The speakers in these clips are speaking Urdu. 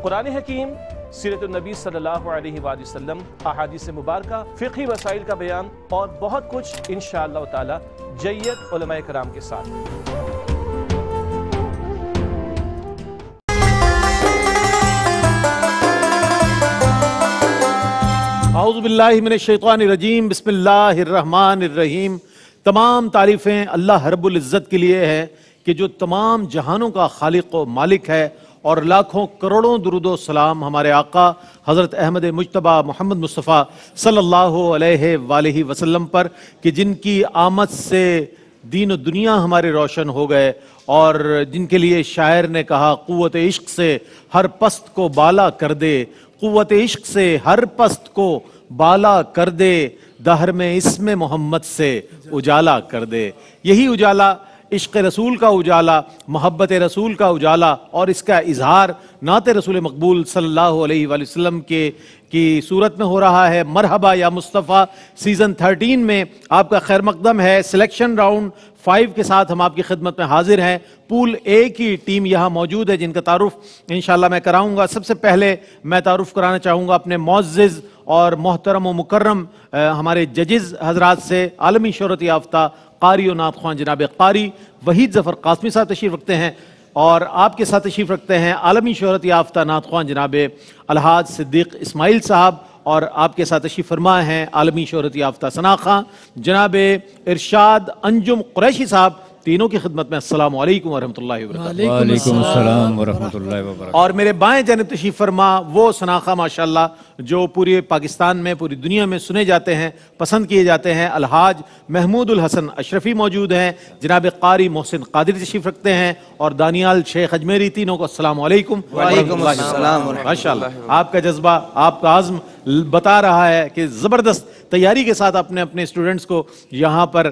قرآن حکیم، سیرت النبی صلی اللہ علیہ وآلہ وسلم، احادیث مبارکہ، فقہی مسائل کا بیان اور بہت کچھ انشاءاللہ تعالی جید علماء کرام کے ساتھ۔ اعوذ باللہ من الشیطان الرجیم، بسم اللہ الرحمن الرحیم۔ تمام تعریفیں اللہ رب العزت کے لیے ہے کہ جو تمام جہانوں کا خالق و مالک ہے، اور لاکھوں کروڑوں درود و سلام ہمارے آقا حضرت احمد مجتبیٰ محمد مصطفیٰ صلی اللہ علیہ وآلہ وسلم پر کہ جن کی آمد سے دین و دنیا ہمارے روشن ہو گئے، اور جن کے لیے شاعر نے کہا قوت عشق سے ہر پست کو بالا کر دے، قوت عشق سے ہر پست کو بالا کر دے، دہر میں اسم محمد سے اجالا کر دے۔ یہی اجالا عشق رسول کا اجالا، محبت رسول کا اجالا، اور اس کا اظہار نعت رسول مقبول صلی اللہ علیہ وآلہ وسلم کی صورت میں ہو رہا ہے۔ مرحبا یا مصطفیٰ سیزن 13 میں آپ کا خیر مقدم ہے۔ سلیکشن راؤنڈ 5 کے ساتھ ہم آپ کی خدمت میں حاضر ہیں۔ پول اے کی ٹیم یہاں موجود ہے جن کا تعارف انشاءاللہ میں کراؤں گا۔ سب سے پہلے میں تعارف کرانا چاہوں گا اپنے معزز اور محترم و مکرم ہمارے ججز حضرات سے۔ عالمی شہرت یافتہ قاری و نعت خواں جناب قاری وحید ظفر قاسمی صاحب تشریف رکھتے ہیں، اور آپ کے ساتھ تشریف رکھتے ہیں عالمی شہرت یافتہ نعت خواں جناب الحاج صدیق اسماعیل صاحب، اور آپ کے ساتھ تشریف فرما ہیں عالمی شہرت یافتہ ثنا خواں جناب ارشاد انجم قریشی صاحب۔ تینوں کی خدمت میں السلام علیکم ورحمۃ اللہ وبرکاتہ۔ وعلیکم السلام ورحمۃ اللہ وبرکاتہ۔ اور میرے بائیں جانب تشریف فرما وہ ثنا خواں ماشاءاللہ جو پورے پاکستان میں، پوری دنیا میں سنے جاتے ہیں، پسند کیے جاتے ہیں، الحاج محمود الحسن اشرفی موجود ہیں، جناب قاری محسن قادری تشریف رکھتے ہیں، اور دانیال شیخ اجمیری۔ تینوں کو السلام علیکم وعلیکم السلام۔ ماشاءاللہ آپ کا جذبہ، آپ کا عزم بتا رہا ہے کہ زبردست تیاری کے ساتھ اپنے اسٹوڈنٹس کو یہاں پر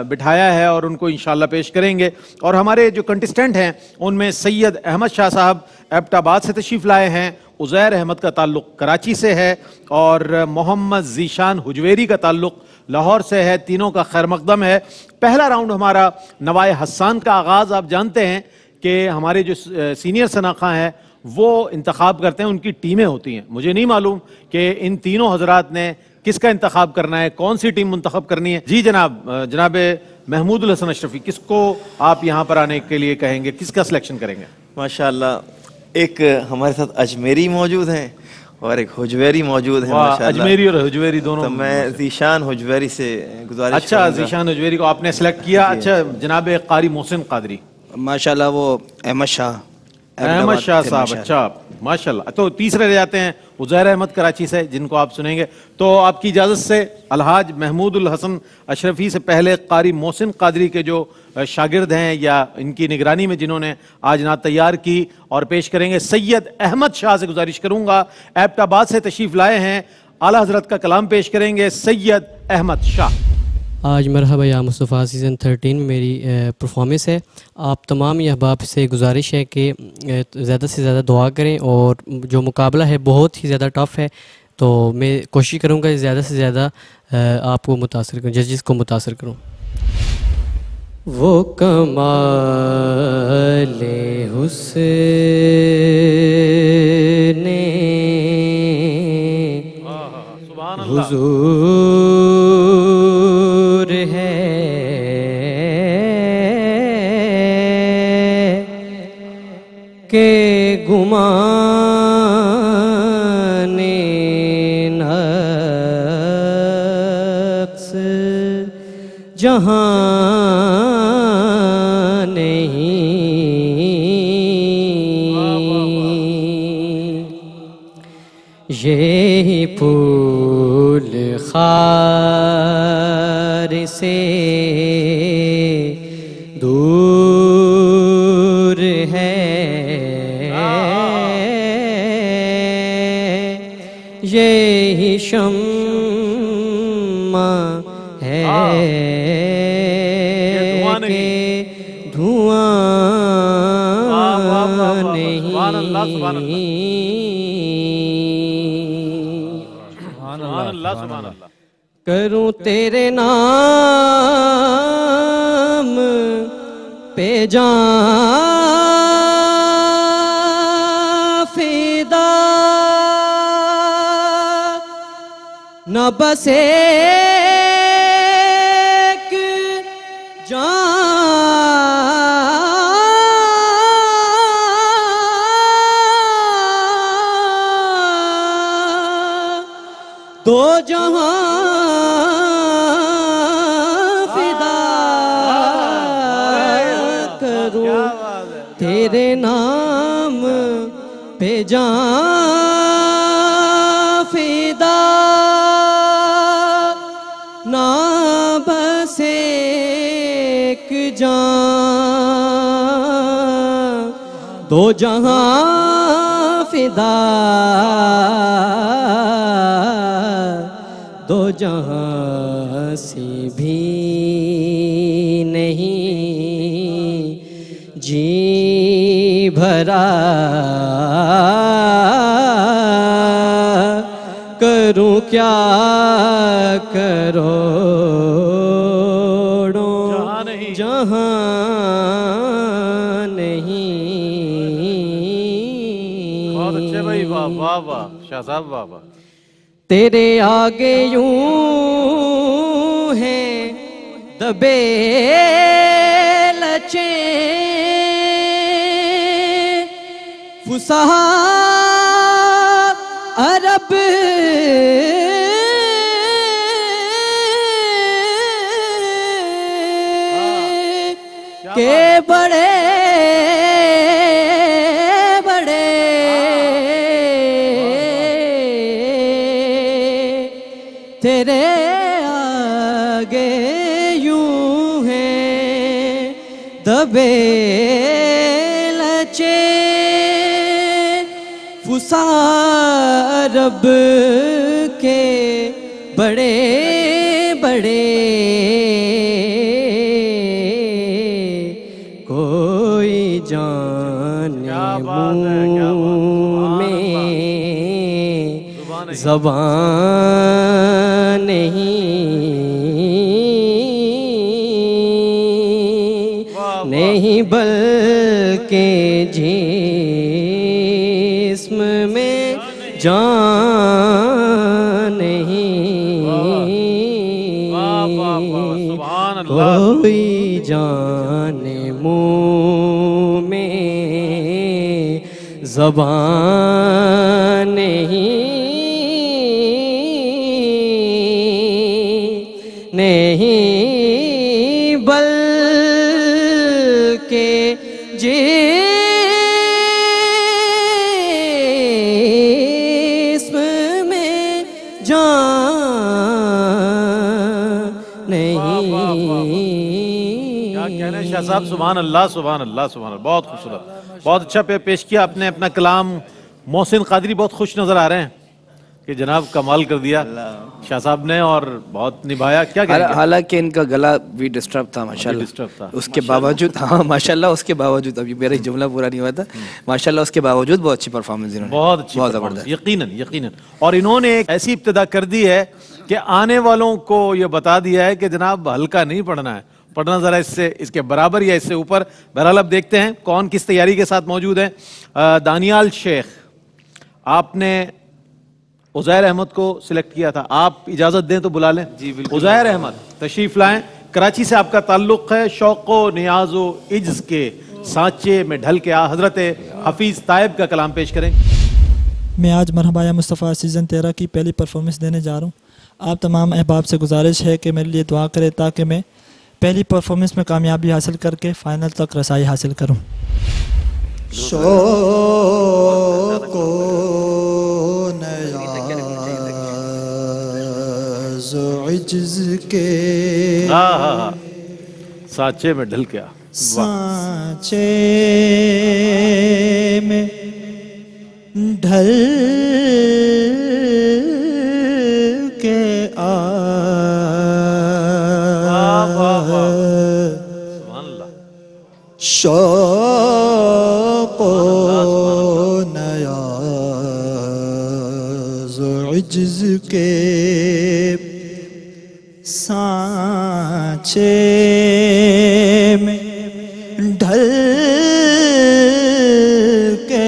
بٹھایا ہے، اور ان کو انشاءاللہ پیش کریں گے۔ اور ہمارے جو کنٹسٹنٹ ہیں ان میں سید احمد شاہ صاحب ایبٹ آباد سے تشریف لائے ہیں، عزیر احمد کا تعلق کراچی سے ہے، اور محمد ذیشان حجویری کا تعلق لاہور سے ہے۔ تینوں کا خیر مقدم ہے۔ پہلا راؤنڈ ہمارا نوائے حسان کا آغاز، آپ جانتے ہیں کہ ہمارے جو سینئر ثنا خواں ہیں وہ انتخاب کرتے ہیں، ان کی ٹیمیں ہوتی ہیں۔ مجھے نہیں معلوم کہ ان تینوں حضرات نے کس کا انتخاب کرنا ہے، کون سی ٹیم منتخب کرنی ہے۔ جی جناب محمود الحسن اشرفی، کس کو آپ یہاں پر آنے کے لیے کہیں گے، کس کا سلیکشن کریں گے؟ ماشاءاللہ ایک ہمارے ساتھ اجمیری موجود ہیں اور ایک حجویری موجود ہیں ماشاءاللہ۔ اجمیری اور حجویری دونوں۔ تو میں ذیشان حجویری سے گزارش اچھا، ذیشان حجویری کو آپ نے سلیکٹ کیا۔ اچھا جناب قاری محسن قادری۔ ماشاءاللہ وہ احمد شاہ صاحب، اچھا ماشاءاللہ۔ تو تیسرے رہ جاتے ہیں عزیر احمد کراچی سے، جن کو آپ سنیں گے۔ تو آپ کی اجازت سے الحاج محمود الحسن اشرفی سے پہلے قاری محسن قادری کے جو شاگرد ہیں یا ان کی نگرانی میں جنہوں نے آج نعت تیار کی، اور پیش کریں گے سید احمد شاہ سے گزارش کروں گا، ایبٹ آباد سے تشریف لائے ہیں، اعلیٰ حضرت کا کلام پیش کریں گے سید احمد شاہ۔ آج مرحبا یا مصطفیٰ سیزن 13 میں میری پرفارمنس ہے۔ آپ تمام یہ احباب سے گزارش ہے کہ زیادہ سے زیادہ دعا کریں، اور جو مقابلہ ہے بہت ہی زیادہ ٹف ہے، تو میں کوشش کروں گا زیادہ سے زیادہ آپ کو متاثر کروں، ججز کو متاثر کروں۔ وہ کمال حسن حضور ہے کہ گمان نقص جہاں نہیں، یہی پھول خار سے دور ہے، یہی شمع ہے کہ دھواں نہیں، کروں تیرے نام پہ جان فدا نہ بس ایک جان دو جہاں فدا کروں تیرے نام پہ جان فدا نہ بس ایک جان دو جہاں فدا دو جہاں سے بھی نہیں جی بھرا کروں کیا کروڑوں جہاں نہیں بہت اچھے بھائی، واہ واہ واہ شاہ صاحب، واہ واہ. تیرے آگے یوں ہیں دبے لچیں فصحا عرب کے بڑے بڑے تیرے آگے یوں ہیں دبے لچے فصحا عرب کے بڑے بڑے کوئی جانے منہ میں زبان نہیں بلکہ جسم میں جان نہیں کوئی جانے منہ میں زبان نہیں بلکہ جسم میں جان نہیں. کیا کہنا ہے شاہ صاحب، سبحان اللہ سبحان اللہ سبحان اللہ. بہت خوبصورت، بہت اچھا پیش کیا آپ نے اپنا کلام. محسن قادری بہت خوش نظر آ رہے ہیں کہ جناب کمال کر دیا شاہ صاحب نے اور بہت نبھایا. کیا کہیں گے؟ حالانکہ ان کا گلا بھی ڈسٹرب تھا ماشاءاللہ، اس کے باوجود ہاں ماشاءاللہ اس کے باوجود، ابھی میرا جملہ پورا نہیں ہوا تھا، ماشاءاللہ اس کے باوجود بہت اچھی پرفارمنس انہوں نے، بہت اچھی، بہت زبردست. یقیناً یقیناً. اور انہوں نے ایک ایسی ابتدا کر دی ہے کہ آنے والوں کو یہ بتا دیا ہے کہ جناب ہلکا نہیں پڑھنا ہے، پڑھنا ذرا اس کے برابر یا اس سے اوپر. بہرحال اب دیکھتے ہیں کون کس تیاری کے ساتھ موجود ہیں. دانیال شیخ، آپ نے عزیر احمد کو سلیکٹ کیا تھا، آپ اجازت دیں تو بلا لیں. جی بالکل. عزیر احمد تشریف لائیں. کراچی سے آپ کا تعلق ہے، شوق و نیاز و عجز کے سانچے میں ڈھل کے حضرت حفیظ طائب کا کلام پیش کریں. میں آج مرحبا یا مصطفیٰ سیزن 13 کی پہلی پرفارمنس دینے جا رہا ہوں. آپ تمام احباب سے گزارش ہے کہ میرے لیے دعا کرے تاکہ میں پہلی پرفارمنس میں کامیابی حاصل کر کے فائنل تک رسائی حاصل کروں. شوق و نیاز و عجز کے سانچے میں ڈھل کے سانچے میں ڈھل کے شوق و نیاز و عجز کے سانچے میں ڈھل کے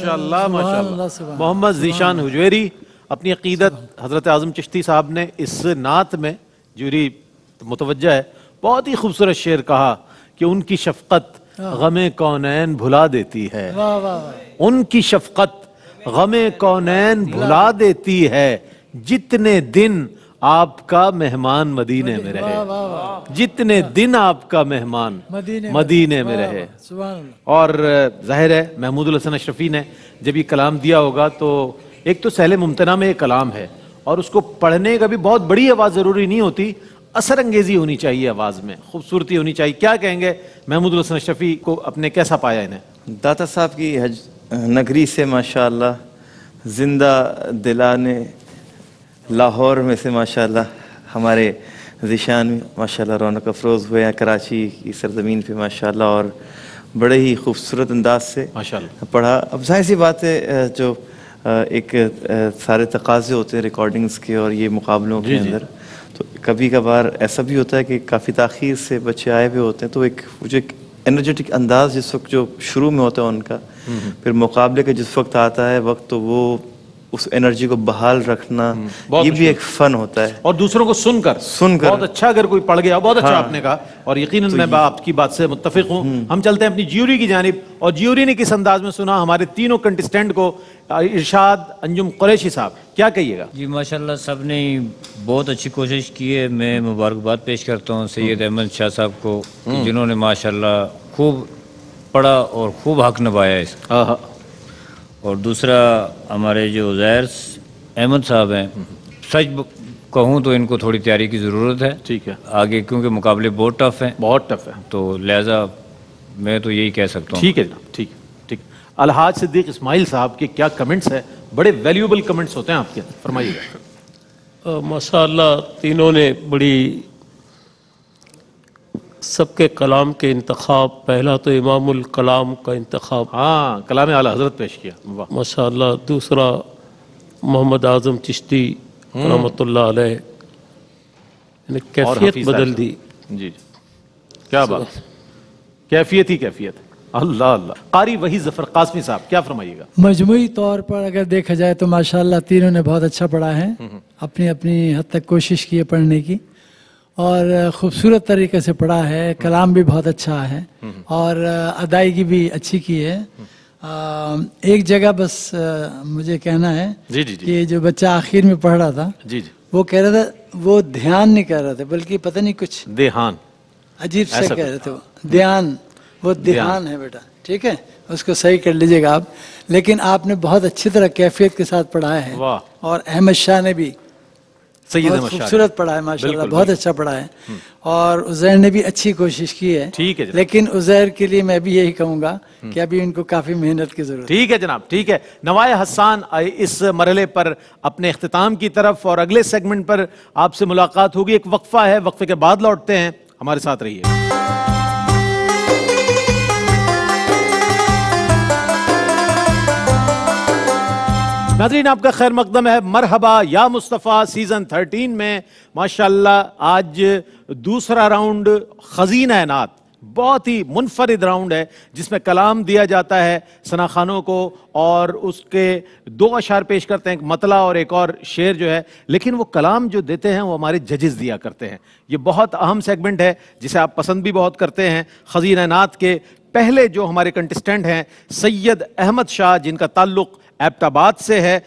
ماشاءاللہ ماشاءاللہ. محمد ذیشان حجویری، اپنی عقیدت حضرت اعظم چشتی صاحب نے اس نعت میں جوری متوجہ ہے، بہت ہی خوبصورت شعر کہا کہ ان کی شفقت غم کونین بھلا دیتی ہے. ان کی شفقت غم کونین بھلا دیتی ہے، جتنے دن آپ کا مہمان مدینے میں رہے. جتنے دن آپ کا مہمان مدینے میں رہے. اور ظاہر ہے محمود الحسن اشرفی نے جب یہ کلام دیا ہوگا تو ایک تو سہل ممتنع میں یہ کلام ہے، اور اس کو پڑھنے کا بھی بہت بڑی آواز ضروری نہیں ہوتی، اثر انگیزی ہونی چاہیے آواز میں، خوبصورتی ہونی چاہیے. کیا کہیں گے محمود الحسن اشرفی کو، اپنے کیسا پایا انہیں؟ داتا صاحب کی حج نگری سے ماشاءاللہ زندہ دلانے لاہور میں سے ماشاءاللہ ہمارے ذیشان ماشاءاللہ رونق افروز ہوئے ہیں کراچی کی سرزمین پہ ماشاءاللہ، اور بڑے ہی خوبصورت انداز سے ماشاءاللہ پڑھا. اب ظاہر سی بات ہے جو ایک سارے تقاضے ہوتے ہیں ریکارڈنگز کے اور یہ مقابلوں کے اندر، تو کبھی کبھار ایسا بھی ہوتا ہے کہ کافی تاخیر سے بچے آئے ہوئے ہوتے ہیں، تو ایک جو ایک انرجیٹک انداز جس وقت جو شروع میں ہوتا ہے ان کا، پھر مقابلے کا جس وقت آتا ہے وقت، تو وہ اس انرجی کو بحال رکھنا یہ بھی ایک فن ہوتا ہے. اور دوسروں کو سن کر بہت اچھا، اگر کوئی پڑھ گیا بہت اچھا آپ نے کہا، اور یقیناً میں آپ کی بات سے متفق ہوں. ہم چلتے ہیں اپنی جیوری کی جانب، اور جیوری نے کس انداز میں سنا ہمارے تینوں کنٹسٹنٹ کو. ارشاد انجم قریشی صاحب، کیا کہیے گا؟ جی ماشاءاللہ سب نے بہت اچھی کوشش کی ہے. میں مبارکباد پیش کرتا ہوں سید احمد شاہ صاحب کو، جنہوں نے ماشاءاللہ خوب پڑھا اور خوب حق نبھایا اس کا. اور دوسرا ہمارے جو عزیر احمد صاحب ہیں، سچ کہوں تو ان کو تھوڑی تیاری کی ضرورت ہے. ٹھیک ہے آگے، کیونکہ مقابلے بہت ٹف ہیں، بہت ٹف ہیں، تو لہٰذا میں تو یہی کہہ سکتا ہوں. ٹھیک ہے جناب، ٹھیک ٹھیک. الحاج صدیق اسماعیل صاحب کے کیا کمنٹس ہیں؟ بڑے ویلیوبل کمنٹس ہوتے ہیں آپ کے، فرمائیے گا. ماشاءاللہ تینوں نے بڑی، سب کے کلام کے انتخاب، پہلا تو امام الکلام کا انتخاب، ہاں کلام اعلیٰ حضرت پیش کیا ماشاءاللہ. دوسرا محمد اعظم چشتی رحمۃ اللہ علیہ نے کیفیت بدل دی. جی کیا بات، کیفیت ہی کیفیت. اللہ اللہ. قاری وحی ظفر قاسمی صاحب، کیا فرمائیے گا؟ مجموعی طور پر اگر دیکھا جائے تو ماشاءاللہ تینوں نے بہت اچھا پڑھا ہے، اپنی اپنی حد تک کوشش کی ہے پڑھنے کی، اور خوبصورت طریقے سے پڑھا ہے. کلام بھی بہت اچھا ہے اور ادائیگی بھی اچھی کی ہے. ایک جگہ بس مجھے کہنا ہے کہ جو بچہ آخر میں پڑھ رہا تھا وہ کہہ رہا تھا وہ دھیان نہیں کر رہا تھا، بلکہ پتہ نہیں کچھ دھیان عجیب سے کہہ رہے تھے. وہ دھیان، وہ دھیان ہے بیٹا، ٹھیک ہے اس کو صحیح کر لیجئے گا آپ. لیکن آپ نے بہت اچھی طرح کیفیت کے ساتھ پڑھایا ہے، اور احمد شاہ نے بھی بہت خوبصورت پڑھا ہے ماشاءاللہ، بہت اچھا پڑھا ہے. اور عزیر نے بھی اچھی کوشش کی ہے. ٹھیک ہے، لیکن عزیر کے لیے میں بھی یہی کہوں گا کہ ابھی ان کو کافی محنت کی ضرورت ہے. ٹھیک ہے جناب، ٹھیک ہے. نوائے حسان اس مرحلے پر اپنے اختتام کی طرف، اور اگلے سیگمنٹ پر آپ سے ملاقات ہوگی. ایک وقفہ ہے، وقفے کے بعد لوٹتے ہیں، ہمارے ساتھ رہیے. ناظرین آپ کا خیر مقدم ہے. مرحبا یا مصطفیٰ سیزن 13 میں ماشاءاللہ آج دوسرا راؤنڈ خزینہ نعت، بہت ہی منفرد راؤنڈ ہے جس میں کلام دیا جاتا ہے ثنا خانوں کو، اور اس کے 2 اشعار پیش کرتے ہیں، ایک مطلع اور ایک اور شعر جو ہے. لیکن وہ کلام جو دیتے ہیں وہ ہمارے ججز دیا کرتے ہیں. یہ بہت اہم سیگمنٹ ہے جسے آپ پسند بھی بہت کرتے ہیں. خزینہ نعت کے پہلے جو ہمارے کنٹسٹنٹ ہیں سید احمد شاہ، جن کا تعلق ایبٹ آباد سے ہے،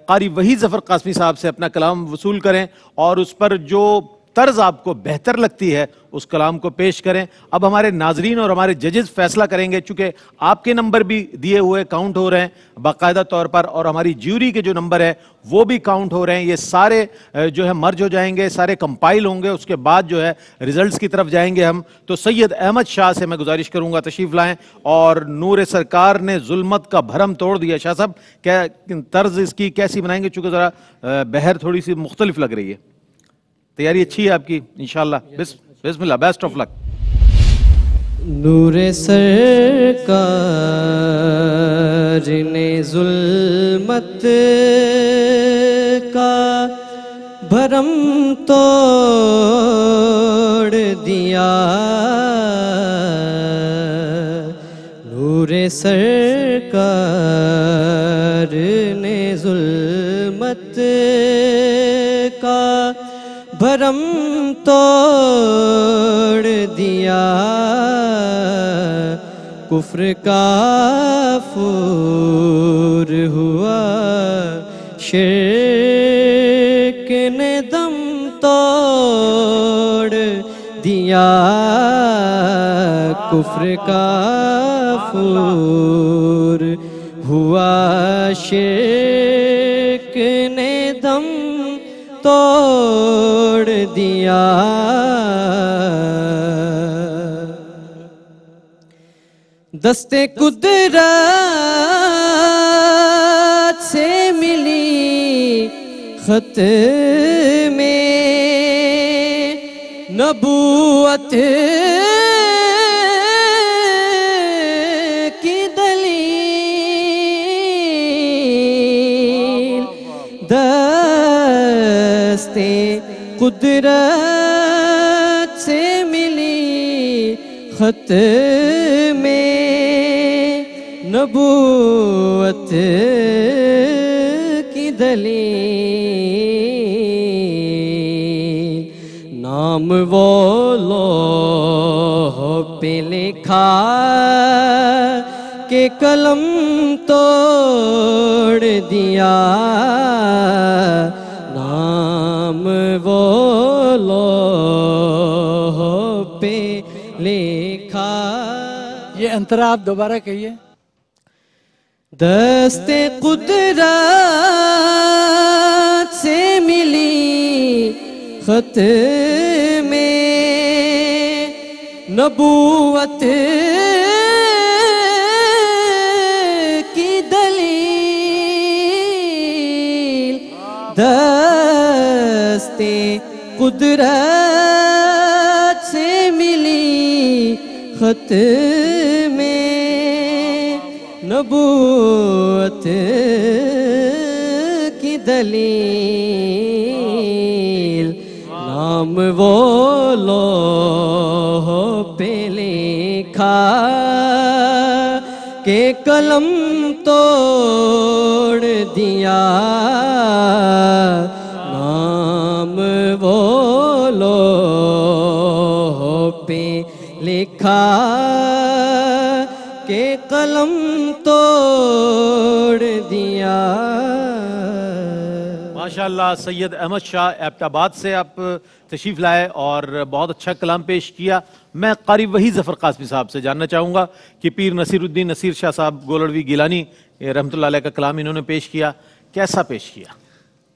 قاری وحی ظفر قاسمی صاحب سے اپنا کلام وصول کریں اور اس پر جو طرز آپ کو بہتر لگتی ہے اس کلام کو پیش کریں. اب ہمارے ناظرین اور ہمارے ججز فیصلہ کریں گے، چونکہ آپ کے نمبر بھی دیے ہوئے کاؤنٹ ہو رہے ہیں باقاعدہ طور پر، اور ہماری جیوری کے جو نمبر ہے وہ بھی کاؤنٹ ہو رہے ہیں. یہ سارے جو ہے مرج ہو جائیں گے، سارے کمپائل ہوں گے، اس کے بعد جو ہے ریزلٹس کی طرف جائیں گے ہم. تو سید احمد شاہ سے میں گزارش کروں گا تشریف لائیں، اور نور سرکار نے ظلمت کا بھرم توڑ دیا. شاہ صاحب کیا طرز اس کی کیسی بنائیں گے؟ چونکہ ذرا بہر تھوڑی سی مختلف لگ رہی ہے. تیاری اچھی ہے آپ کی انشاءاللہ؟ بسم اللہ، بیسٹ آف لک. نور سرکار نے ظلمت کا بھرم توڑ دیا، نور نور سرکار نے ظلمت کا بھرم توڑ دیا، کفر کافور ہوا، شرک نے دم توڑ دیا، کفر کافور ہوا، شرک نے دم توڑ دیا۔ دست قدرت سے ملی خط میں نبوت کی دلیل، دست قدرت سے ملی خط میں نبوت کی دلیل، نام وہ لوح پہ لکھا کہ قلم توڑ دیا، نام وہ لوح پہ لکھا۔ یہ انترا آپ دوبارہ کہیے۔ دست قدرت سے ملی خط میں نبوت کی دلیل، دست قدرت سے ملی خط میں نبوت کی دلیل، نام وہ لوح پہ لکھا کہ قلم توڑ دیا، نام وہ لوح پہ لکھا کہ قلم توڑ دیا۔ ماشاءاللہ سید احمد شاہ ایبٹ آباد سے آپ تشریف لائے اور بہت اچھا کلام پیش کیا۔ میں قاری وحید ظفر قاسمی صاحب سے جاننا چاہوں گا کہ پیر نصیر الدین نصیر شاہ صاحب گولڑوی گیلانی رحمۃ اللہ علیہ کا کلام انہوں نے پیش کیا، کیسا پیش کیا؟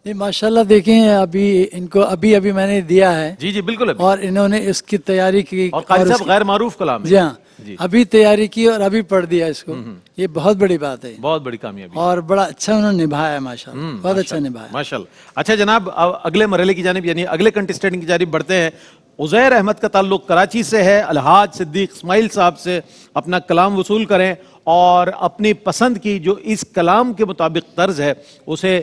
نہیں ماشاءاللہ دیکھیں ابھی ان کو ابھی میں نے دیا ہے جی جی بالکل، اور انہوں نے اس کی تیاری کی، اور قاری صاحب غیر معروف کلام ہے، جی ہاں ابھی تیاری کی اور ابھی پڑھ دیا اس کو، یہ بہت بڑی بات ہے، بہت بڑی کامیابی، اور بڑا اچھا انہوں نے نبھایا ہے ماشاءاللہ، بہت اچھا نبھایا ماشاءاللہ۔ اچھا جناب اگلے مرحلے کی جانب یعنی اگلے کنٹسٹنٹ کی جانب بڑھتے ہیں۔ عزیر احمد کا تعلق کراچی سے ہے، الحاج صدیق اسماعیل صاحب سے اپنا کلام وصول کریں اور اپنی پسند کی جو اس کلام کے مطابق طرز ہے اسے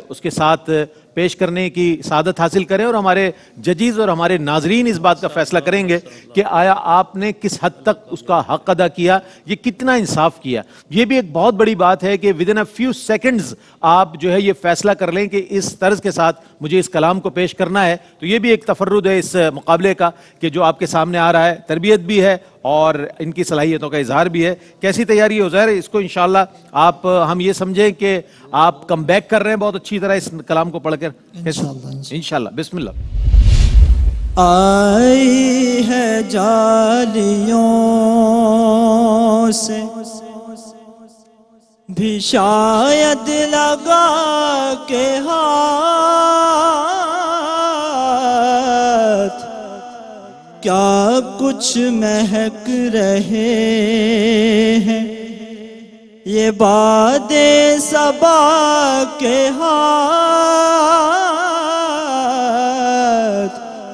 اس کے ساتھ پیش کرنے کی سعادت حاصل کریں، اور ہمارے ججیز اور ہمارے ناظرین اس بات کا فیصلہ کریں گے کہ آیا آپ نے کس حد تک اس کا حق ادا کیا، یہ کتنا انصاف کیا۔ یہ بھی ایک بہت بڑی بات ہے کہ ودن اے فیو سیکنڈز آپ جو ہے یہ فیصلہ کر لیں کہ اس طرز کے ساتھ مجھے اس کلام کو پیش کرنا ہے، تو یہ بھی ایک تفرد ہے اس مقابلے کا کہ جو آپ کے سامنے آ رہا ہے، تربیت بھی ہے اور ان کی صلاحیتوں کا اظہار بھی ہے۔ کیسی تیاری ہے عزیر؟ اس کو انشاءاللہ آپ ہم یہ سمجھیں کہ آپ کم بیک کر رہے ہیں بہت اچھی طرح اس کلام کو پڑھ کر، انشاءاللہ۔ بسم اللہ۔ آئی ہے جالیوں سے بھی شاید لگا کے ہاتھ، کیا کچھ مہک رہے ہیں یہ باد صبا کے ہاتھ،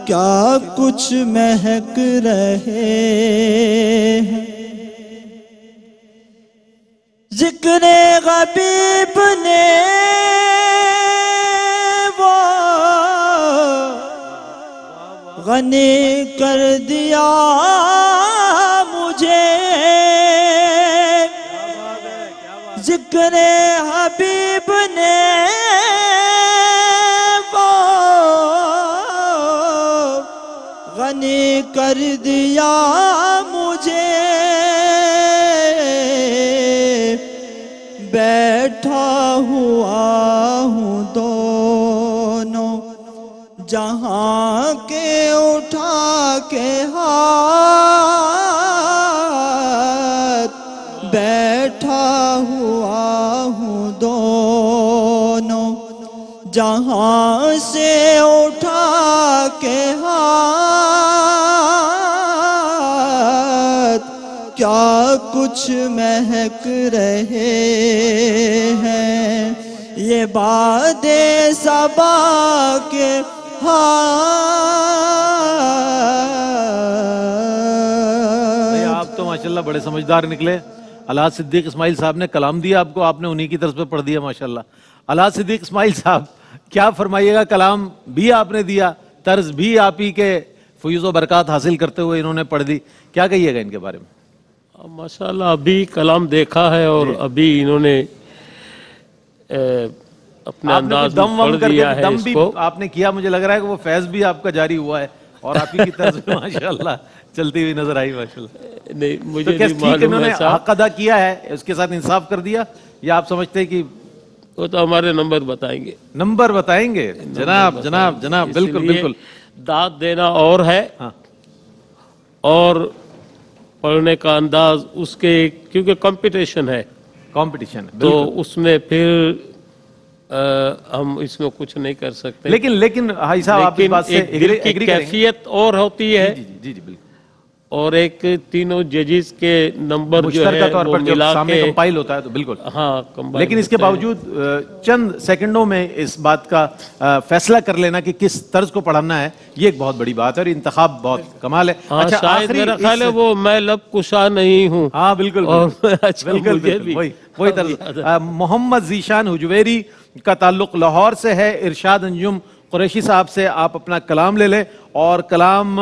کیا کچھ مہک رہے ہیں۔ ذکر غبیب نے وہ غنی کر دیا مجھے، ذکر حبیب نے وہ غنی کر دیا مجھے، بیٹھا ہوا ہوں دونوں جہاں کے اٹھا کے ہاتھ، بیٹھا ہوا ہوں دونوں جہاں سے اٹھا کے ہاتھ، کیا کچھ مہک رہے ہیں یہ باد صبا کے ہاتھ۔ آپ تو ماشاءاللہ بڑے سمجھدار نکلے۔ الحاج صدیق اسماعیل صاحب نے کلام دیا آپ کو، آپ نے انہی کی طرز پہ پڑھ دیا ماشاءاللہ۔ الحاج صدیق اسماعیل صاحب کیا فرمائیے گا، کلام بھی آپ نے دیا، طرز بھی آپ ہی کے فیوز و برکات حاصل کرتے ہوئے انہوں نے پڑھ دی، کیا کہیے گا ان کے بارے میں؟ ماشاءاللہ ابھی کلام دیکھا ہے اور ابھی انہوں نے اپنے انداز میں پڑھ دیا ہے اس کو۔ آپ نے کیا، مجھے لگ رہا ہے کہ وہ فیض بھی آپ کا جاری ہوا ہے اور آپ ہی کی طرز میں ماشاءاللہ چلتی ہوئی نظر آئی ماشاءاللہ۔ نہیں مجھے نہیں معلوم، انہوں نے حق ادا کیا ہے، اس کے ساتھ انصاف کر دیا، یا آپ سمجھتے ہیں کہ وہ تو ہمارے نمبر بتائیں گے؟ نمبر بتائیں گے جناب جناب جناب، بالکل بالکل۔ داد دینا اور ہے اور پڑھنے کا انداز اس کے، کیونکہ کمپٹیشن ہے تو اس میں پھر ہم اس میں کچھ نہیں کر سکتے، لیکن بھائی صاحب آپ اس بات سے ایک کیفیت اور ہوتی ہے جی جی بالکل، اور ایک تینوں ججز کے نمبر جو ہے مشترکہ طور پر جب ملا سامنے کے کمپائل ہوتا ہے تو بالکل ہاں، لیکن اس کے باوجود چند سیکنڈوں میں اس بات کا فیصلہ کر لینا کہ کس طرز کو پڑھانا ہے، یہ ایک بہت بڑی بات ہے اور انتخاب بہت کمال ہے۔ اچھا شاید میرا خیال ہے وہ میں لب کشا نہیں ہوں، ہاں بالکل بالکل وہی طرز۔ محمد ذیشان حجویری کا تعلق لاہور سے ہے، ارشاد انجم قریشی صاحب سے آپ اپنا کلام لے لیں اور کلام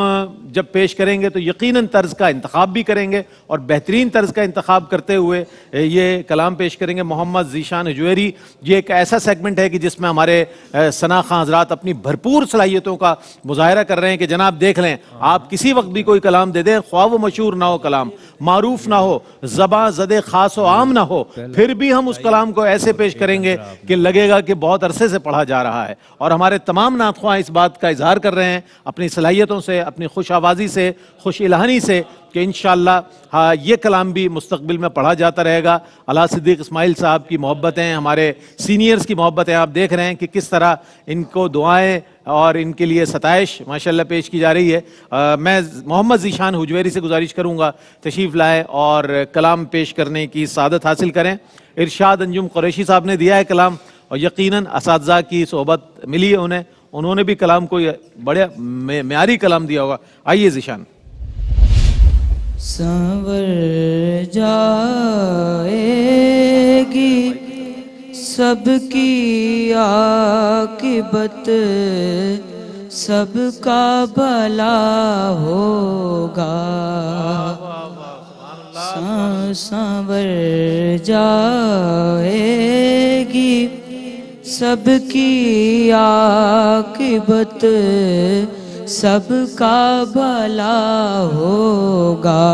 جب پیش کریں گے تو یقیناً طرز کا انتخاب بھی کریں گے اور بہترین طرز کا انتخاب کرتے ہوئے یہ کلام پیش کریں گے۔ محمد ذیشان حجویری، یہ ایک ایسا سیگمنٹ ہے کہ جس میں ہمارے ثنا خاں حضرات اپنی بھرپور صلاحیتوں کا مظاہرہ کر رہے ہیں کہ جناب دیکھ لیں، آپ کسی وقت بھی کوئی کلام دے دیں، خواہ وہ مشہور نہ ہو، کلام معروف نہ ہو، زباں زدے خاص و عام نہ ہو، پھر بھی ہم اس کلام کو ایسے پیش کریں گے کہ لگے گا کہ بہت عرصے سے پڑھا جا رہا ہے۔ اور ہمارے تمام نعت خواہ اس بات کا اظہار کر رہے ہیں اپنی صلاحیتوں سے، اپنی خوش آوازی سے، خوش الہانی سے، کہ انشاءاللہ یہ کلام بھی مستقبل میں پڑھا جاتا رہے گا۔ الحاج صدیق اسماعیل صاحب کی محبتیں، ہمارے سینئرز کی محبتیں آپ دیکھ رہے ہیں کہ کس طرح ان کو دعائیں اور ان کے لیے ستائش ماشاءاللہ پیش کی جا رہی ہے۔ میں محمد ذیشان حجویری سے گزارش کروں گا تشریف لائیں اور کلام پیش کرنے کی سعادت حاصل کریں۔ ارشاد انجم قریشی صاحب نے دیا ہے کلام اور یقیناً اساتذہ کی صحبت ملی ہے انہوں نے بھی کلام کو بڑے معیاری کلام دیا ہوگا۔ آئیے ذیشان۔ سنور جائے گی سب کی عاقبت، سب کا بھلا ہوگا، سنور جائے گی سب کی عاقبت، سب کا بھلا ہوگا،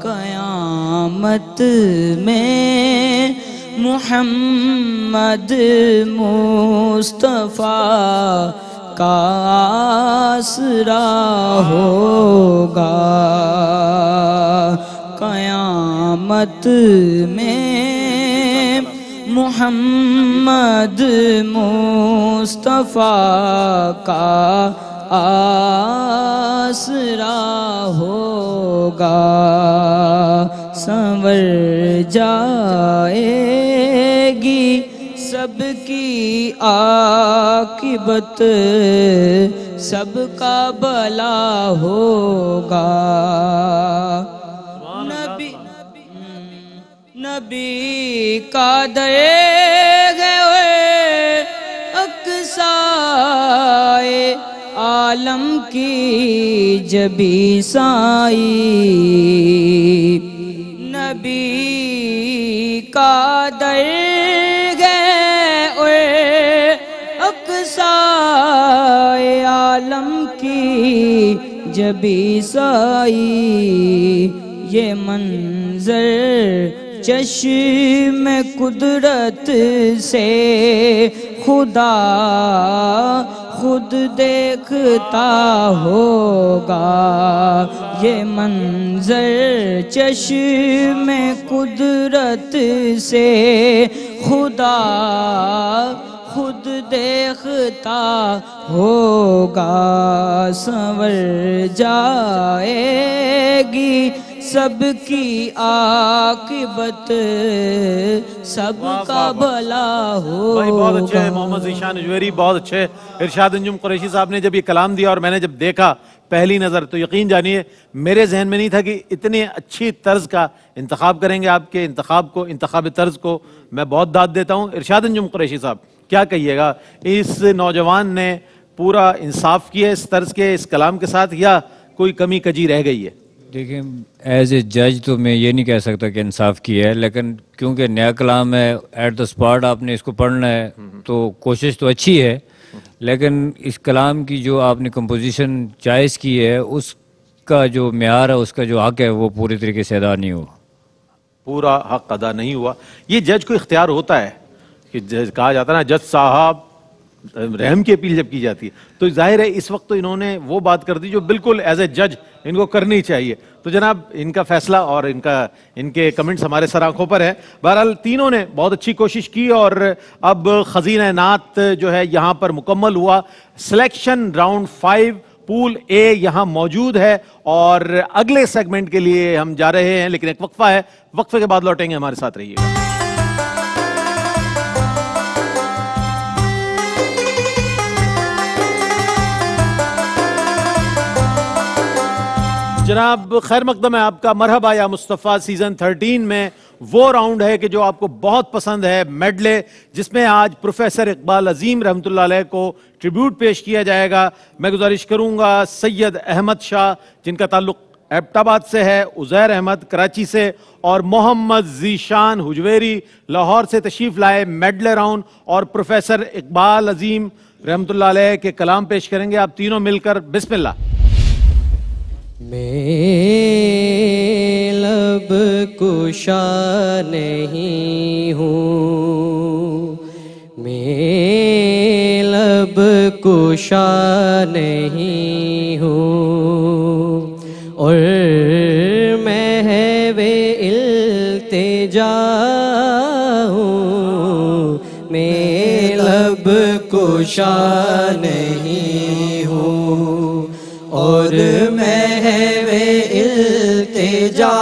قیامت میں محمد مصطفیٰ کا آسرا ہوگا، قیامت میں محمد مصطفیٰ کا آسرا ہوگا، سنور جائے گی سب کی عاقبت، سب کا بھلا ہوگا، نبی کا دے گئے اقصائے عالم کی جبی سائی، نبی کا در گئے اور اقصائے عالم کی جبی سائی یہ منظر چشم قدرت سے خدا خود دیکھتا ہوگا یہ منظر چشم قدرت سے خدا خود دیکھتا ہوگا سنور جائے گی سب کی عاقبت سب کا بھلا ہوگا. بھائی بہت اچھے محمد ذیشان اجویری، بہت اچھے. ارشاد انجم قریشی صاحب نے جب یہ کلام دیا اور میں نے جب دیکھا پہلی نظر تو یقین جانیے میرے ذہن میں نہیں تھا کہ اتنی اچھی طرز کا انتخاب کریں گے. آپ کے انتخاب طرز کو میں بہت داد دیتا ہوں. ارشاد انجم قریشی صاحب کیا کہیے گا، اس نوجوان نے پورا انصاف کیا اس طرز کے اس کلام کے ساتھ یا کوئی کمی کجی رہ گئی ہے؟ دیکھیں ایز اے جج تو میں یہ نہیں کہہ سکتا کہ انصاف کیا ہے، لیکن کیونکہ نیا کلام ہے ایٹ دا اسپاٹ آپ نے اس کو پڑھنا ہے تو کوشش تو اچھی ہے، لیکن اس کلام کی جو آپ نے کمپوزیشن چوائس کی ہے اس کا جو معیار ہے، اس کا جو حق ہے وہ پوری طریقے سے ادا نہیں ہوا. پورا حق ادا نہیں ہوا. یہ جج کو اختیار ہوتا ہے کہ کہا جاتا ہے نا جج صاحب رحم کی اپیل جب کی جاتی ہے تو ظاہر ہے اس وقت تو انہوں نے وہ بات کر دی جو بالکل ایز اے جج ان کو کرنی چاہیے. تو جناب ان کا فیصلہ اور ان کے کمنٹس ہمارے سر آنکھوں پر ہے. بہرحال تینوں نے بہت اچھی کوشش کی اور اب خزینہ نعت جو ہے یہاں پر مکمل ہوا. سلیکشن راؤنڈ 5 پول اے یہاں موجود ہے اور اگلے سیگمنٹ کے لیے ہم جا رہے ہیں، لیکن ایک وقفہ ہے، وقفے کے بعد لوٹیں گے. ہمارے ساتھ رہیے گا. جناب خیر مقدم ہے آپ کا. مرحبا یا مصطفیٰ سیزن 13 میں وہ راؤنڈ ہے کہ جو آپ کو بہت پسند ہے، میڈلے، جس میں آج پروفیسر اقبال عظیم رحمۃ اللہ علیہ کو ٹریبیوٹ پیش کیا جائے گا. میں گزارش کروں گا سید احمد شاہ جن کا تعلق ایبٹ آباد سے ہے، عزیر احمد کراچی سے اور محمد ذیشان اجویری لاہور سے تشریف لائے. میڈلے راؤنڈ اور پروفیسر اقبال عظیم رحمۃ اللہ علیہ کے کلام پیش کریں گے. آپ تینوں مل کر بسم اللہ. میں لب کشا نہیں ہوں، میں لب کشا نہیں ہوں اور محو التجا ہوں، میں لب کشا نہیں ہوں اور محو التجا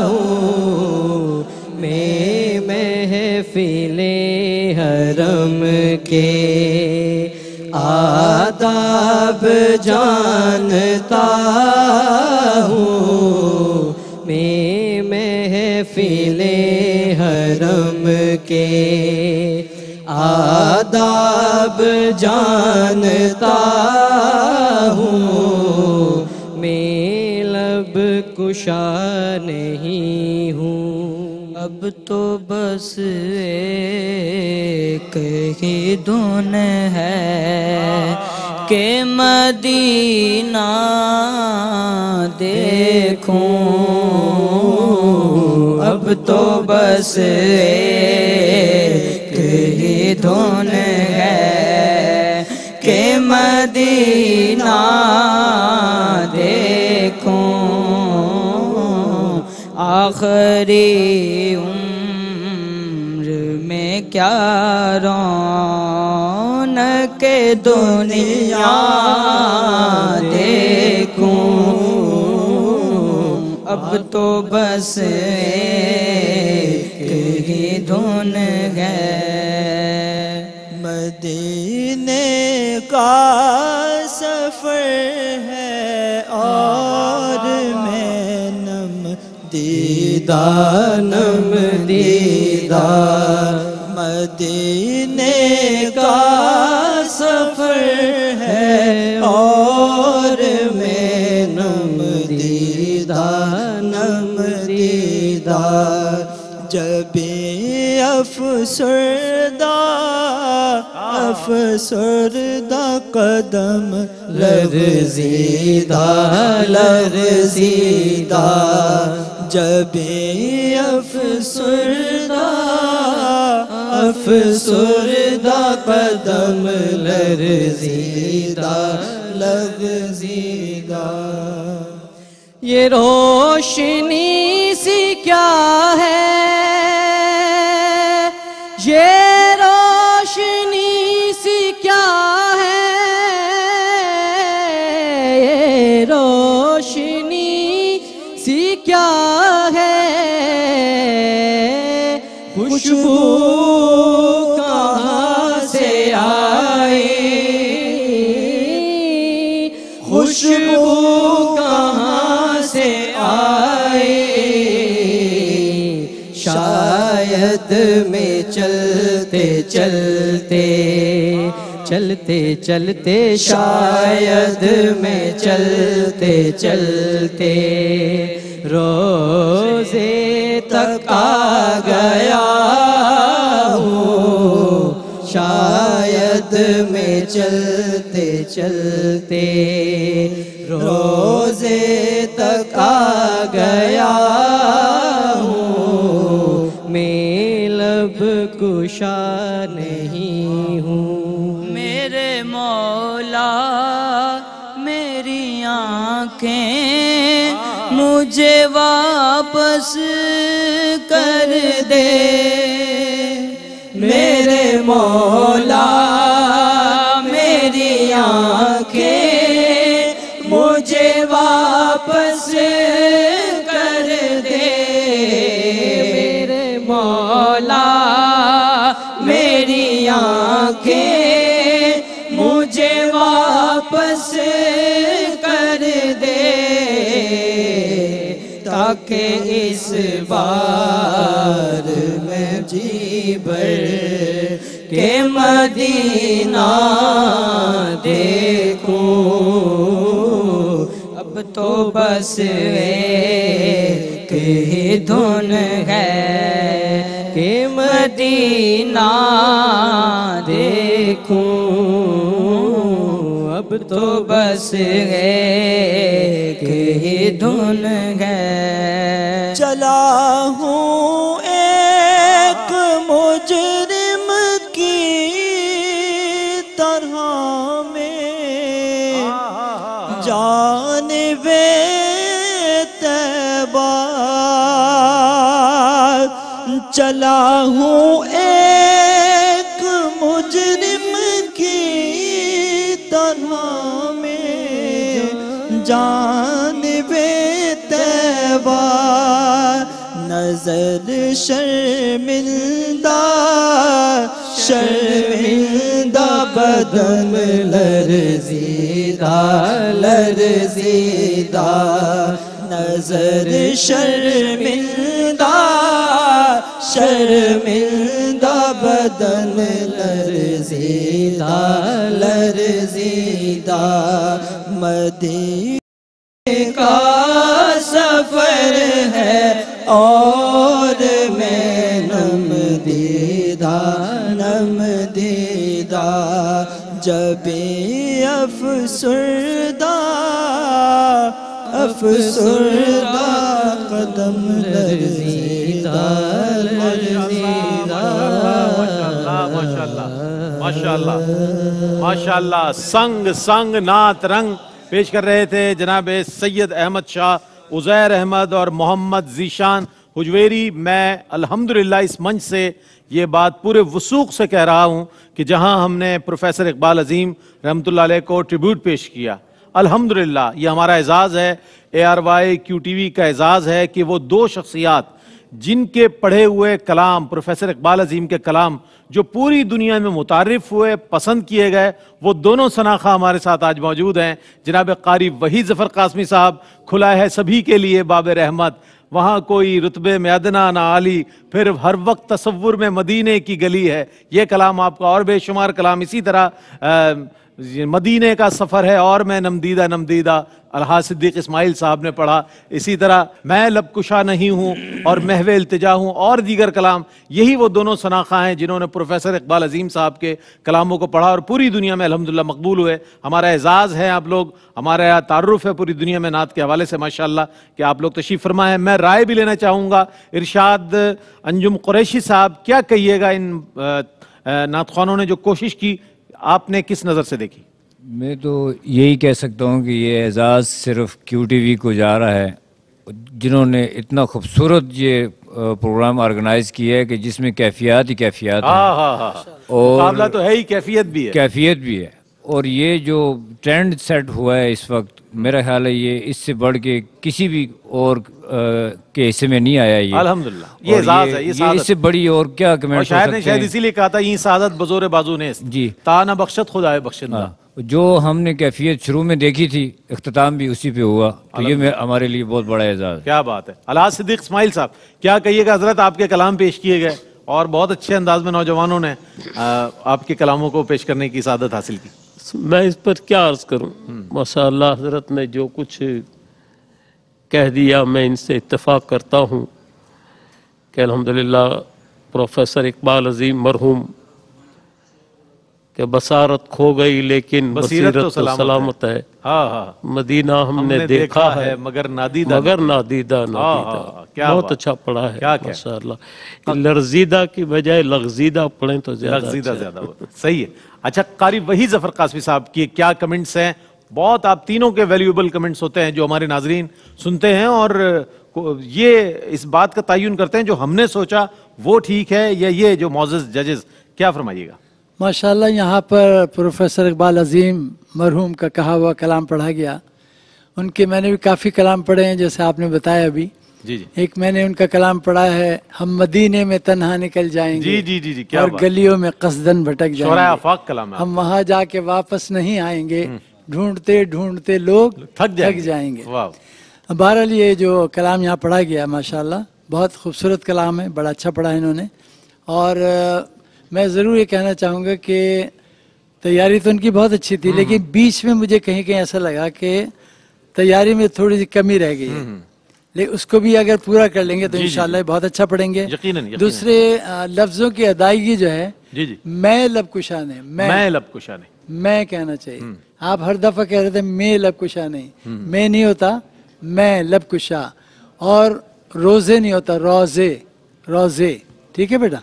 ہوں، میں محفل حرم کے آداب جانتا ہوں، میں محفل حرم کے آداب جانتا ہوں، میں لب کشا نہیں ہوں. اب تو بس ایک ہی دھن ہے کہ مدینہ دیکھوں، اب تو بس ایک ہی دھن ہے کہ مدینہ دیکھوں، آخری عمر میں کیا رونق دنیا دیکھوں، اب تو بس ایک ہی دھن ہے. مدینے کا سفر ہے اور میں نم دیدہ نم دیدہ، مدینے کا سفر ہے اور میں نم دیدہ نم دیدار جب افسردہ قدم لرزیدہ لرزیدہ جب افسردہ قدم لرزیدہ لرزیدہ یہ روشنی سی کیا ہے یہ روشنی سی کیا ہے یہ روشنی سی کیا ہے خوشبو کہاں سے آئی خوشبو کہاں سے آئی شاید میں چلتے چلتے چلتے چلتے شاید میں چلتے چلتے روزے تک آ گیا ہوں شاید میں چلتے چلتے روزے تک آ گیا ہوں میں لب کشا نہیں ہوں میرے مولا میری آنکھیں مجھے واپس کر دے میرے مولا میری آنکھیں مجھے واپس کر دے میرے مولا میری آنکھیں مجھے واپس کر دے تاکہ اس بار میں جی بھر کے مدینہ دیکھوں اب تو بس ایک ہی دھن ہے کہ مدینہ دیکھوں اب تو بس ایک ہی دھن ہے چلا ہوں ایک مجرم کی طرح میں جانب طیبہ چلا ہوں ایک مجرم کی طرح میں جانب طیبہ نظر شرمندہ شرمندہ بدن لرزیدہ لرزیدہ نظر شرمندہ شرمندہ بدن لرزیدہ لرزیدہ مدینے کا سفر ہے اور میں نم دیدہ جب افسردہ افسردہ قدم لرزیدہ لرزیدہ ماشاءاللہ ماشاءاللہ سنگ سنگ نعت رنگ پیش کر رہے تھے جناب سید احمد شاہ عزیر احمد اور محمد ذیشان حجویری. میں الحمدللہ اس منچ سے یہ بات پورے وثوق سے کہہ رہا ہوں کہ جہاں ہم نے پروفیسر اقبال عظیم رحمۃ اللہ علیہ کو ٹریبیوٹ پیش کیا، الحمدللہ یہ ہمارا اعزاز ہے، ARY QTV کا اعزاز ہے کہ وہ دو شخصیات جن کے پڑھے ہوئے کلام پروفیسر اقبال عظیم کے کلام جو پوری دنیا میں متعارف ہوئے، پسند کیے گئے، وہ دونوں شناخواہ ہمارے ساتھ آج موجود ہیں. جناب قاری وحید ظفر قاسمی صاحب، کھلا ہے سبھی کے لیے باب رحمت، وہاں کوئی رتبے میں ادنا نہ عالی، پھر ہر وقت تصور میں مدینے کی گلی ہے. یہ کلام آپ کا اور بے شمار کلام اسی طرح مدینے کا سفر ہے اور میں نمدیدہ نمدیدہ، الحاج صدیق اسماعیل صاحب نے پڑھا. اسی طرح میں لب کشا نہیں ہوں اور محو التجا ہوں اور دیگر کلام. یہی وہ دونوں شناخواں ہیں جنہوں نے پروفیسر اقبال عظیم صاحب کے کلاموں کو پڑھا اور پوری دنیا میں الحمدللہ مقبول ہوئے. ہمارا اعزاز ہے آپ لوگ، ہمارا تعارف ہے پوری دنیا میں نعت کے حوالے سے ماشاءاللہ کہ آپ لوگ تشریف فرما ہیں. میں رائے بھی لینا چاہوں گا. ارشاد انجم قریشی صاحب، کیا کہیے گا ان نعت خوانوں نے جو کوشش کی، آپ نے کس نظر سے دیکھی؟ میں تو یہی کہہ سکتا ہوں کہ یہ اعزاز صرف کیو ٹی وی کو جا رہا ہے، جنہوں نے اتنا خوبصورت یہ پروگرام آرگنائز کیا ہے کہ جس میں کیفیات ہی کیفیات ہیں. اور مقابلہ تو ہے ہی، کیفیت بھی ہے. کیفیت بھی ہے. اور یہ جو ٹرینڈ سیٹ ہوا ہے اس وقت، میرا خیال ہے یہ اس سے بڑھ کے کسی بھی اور کے حصے میں نہیں آیا. یہ الحمدللہ یہ اعزاز ہے، یہ اس سے بڑی اور کیا کمنٹ ہو سکتے ہیں. شاعر نے شاید اسی لیے کہا تھا یہ سعادت بزور بازو نے جی تا نہ بخشت خدا بخشندہ. جو ہم نے کیفیت شروع میں دیکھی تھی، اختتام بھی اسی پہ ہوا، تو یہ ہمارے لیے بہت بڑا اعزاز. کیا بات ہے. الحاج صدیق اسماعیل صاحب، کیا کہیے گا؟ حضرت آپ کے کلام پیش کیے گئے اور بہت اچھے انداز میں نوجوانوں نے آپ کے کلاموں کو پیش کرنے کی سعادت حاصل کی. میں اس پر کیا عرض کروں. ماشاء اللہ حضرت نے جو کچھ کہہ دیا میں ان سے اتفاق کرتا ہوں کہ الحمدللہ پروفیسر اقبال عظیم مرحوم کہ بصارت کھو گئی لیکن بصیرت تو سلامت ہے. مدینہ ہم نے دیکھا ہے مگر نادیدہ. بہت اچھا پڑھا ہے ماشاء اللہ. لرزیدہ کی بجائے لغزیدہ پڑھیں تو زیادہ صحیح ہے. اچھا قاری وحید ظفر قاسمی صاحب کی کیا کمنٹس ہیں؟ بہت آپ تینوں کے ویلیوبل کمنٹس ہوتے ہیں جو ہمارے ناظرین سنتے ہیں اور یہ اس بات کا تعین کرتے ہیں جو ہم نے سوچا وہ ٹھیک ہے یا یہ جو معزز ججز. کیا فرمائیے گا؟ ماشاءاللہ یہاں پر پروفیسر اقبال عظیم مرحوم کا کہا ہوا کلام پڑھا گیا. ان کے میں نے بھی کافی کلام پڑھے ہیں جیسے آپ نے بتایا ابھی. جی جی. ایک میں نے ان کا کلام پڑھا ہے، ہم مدینے میں تنہا نکل جائیں گے. جی جی جی. اور گلیوں میں قصدن بھٹک جائیں گے. شعراء آفاق کلام ہے. ہم وہاں جا کے واپس نہیں آئیں گے، ڈھونڈتے ڈھونڈتے لوگ تھک جائیں گے. بہرحال یہ جو کلام یہاں پڑھا گیا ماشاءاللہ بہت خوبصورت کلام ہے، بڑا اچھا پڑھا انہوں نے. اور میں ضرور یہ کہنا چاہوں گا کہ تیاری تو ان کی بہت اچھی تھی، لیکن بیچ میں مجھے کہیں کہیں ایسا لگا کہ تیاری میں تھوڑی سی کمی رہ گئی ہے. لیکن اس کو بھی اگر پورا کر لیں گے تو انشاءاللہ بہت اچھا پڑھیں گے. دوسرے لفظوں کی ادائیگی جو ہے میں لب کشا نہیں، میں لب کشا نہیں، میں کہنا چاہیے. آپ ہر دفعہ کہہ رہے تھے میں لب کشا نہیں، میں نہیں ہوتا میں لب کشا. اور روزے نہیں ہوتا روزے، روزے. ٹھیک ہے بیٹا،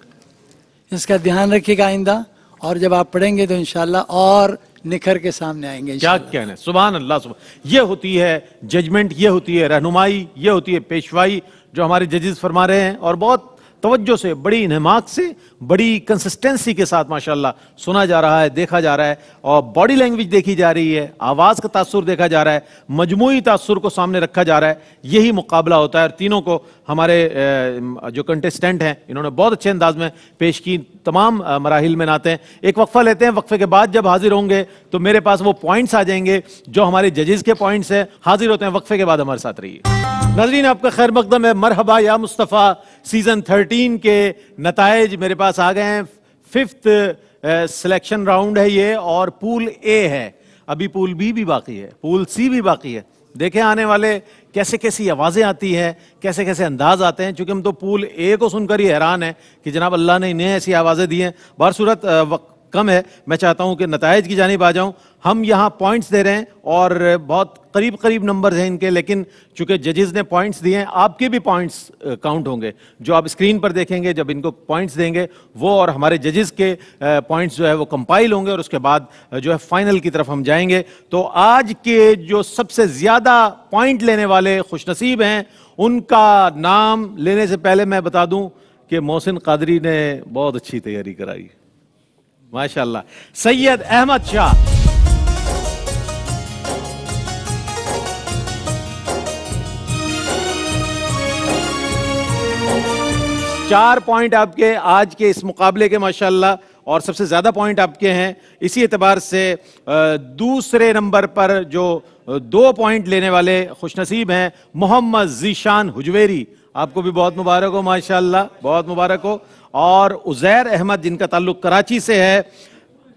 اس کا دھیان رکھیے گا آئندہ. اور جب آپ پڑھیں گے تو انشاءاللہ اور نکھر کے سامنے آئیں گے. کیا کہنے. سبحان اللہ. یہ ہوتی ہے ججمنٹ، یہ ہوتی ہے رہنمائی، یہ ہوتی ہے پیشوائی جو ہمارے ججز فرما رہے ہیں. اور بہت توجہ سے، بڑی انہماک سے، بڑی کنسسٹنسی کے ساتھ ماشاءاللہ سنا جا رہا ہے، دیکھا جا رہا ہے. اور باڈی لینگویج دیکھی جا رہی ہے، آواز کا تاثر دیکھا جا رہا ہے، مجموعی تاثر کو سامنے رکھا جا رہا ہے. یہی مقابلہ ہوتا ہے. اور تینوں کو ہمارے جو کنٹیسٹنٹ ہیں انہوں نے بہت اچھے انداز میں پیش کی تمام مراحل میں نعتیں. ایک وقفہ لیتے ہیں، وقفے کے بعد جب حاضر ہوں گے تو میرے پاس وہ پوائنٹس آ جائیں گے جو ہمارے ججز کے پوائنٹس ہیں. حاضر ہوتے ہیں وقفے کے بعد، ہمارے ساتھ رہیے. ناظرین آپ کا خیر مقدم ہے. مرحبا یا مصطفیٰ سیزن 13 کے نتائج میرے پاس آ گئے ہیں. 5th سلیکشن راؤنڈ ہے یہ، اور پول اے ہے. ابھی پول بی بھی باقی ہے، پول سی بھی باقی ہے. دیکھیں آنے والے کیسے کیسی آوازیں آتی ہیں، کیسے کیسے انداز آتے ہیں. چونکہ ہم تو پول اے کو سن کر ہی حیران ہیں کہ جناب اللہ نے انہیں ایسی آوازیں دی ہیں. بہر صورت وقت کم ہے، میں چاہتا ہوں کہ نتائج کی جانب آ جاؤں. ہم یہاں پوائنٹس دے رہے ہیں اور بہت قریب نمبرز ہیں ان کے، لیکن چونکہ ججز نے پوائنٹس دیے ہیں، آپ کے بھی پوائنٹس کاؤنٹ ہوں گے. جو آپ اسکرین پر دیکھیں گے جب ان کو پوائنٹس دیں گے وہ اور ہمارے ججز کے پوائنٹس جو ہے وہ کمپائل ہوں گے اور اس کے بعد جو ہے فائنل کی طرف ہم جائیں گے. تو آج کے جو سب سے زیادہ پوائنٹ لینے والے خوش نصیب ہیں ان کا نام لینے سے پہلے میں بتا دوں کہ محسن قادری نے بہت اچھی تیاری کرائی ماشاءاللہ. سید احمد شاہ، چار پوائنٹ آپ کے آج کے اس مقابلے کے ماشاءاللہ، اور سب سے زیادہ پوائنٹ آپ کے ہیں. اسی اعتبار سے دوسرے نمبر پر جو 2 پوائنٹ لینے والے خوش نصیب ہیں محمد ذیشان حجویری. آپ کو بھی بہت مبارک ہو ماشاءاللہ، بہت مبارک ہو. اور عزیر احمد جن کا تعلق کراچی سے ہے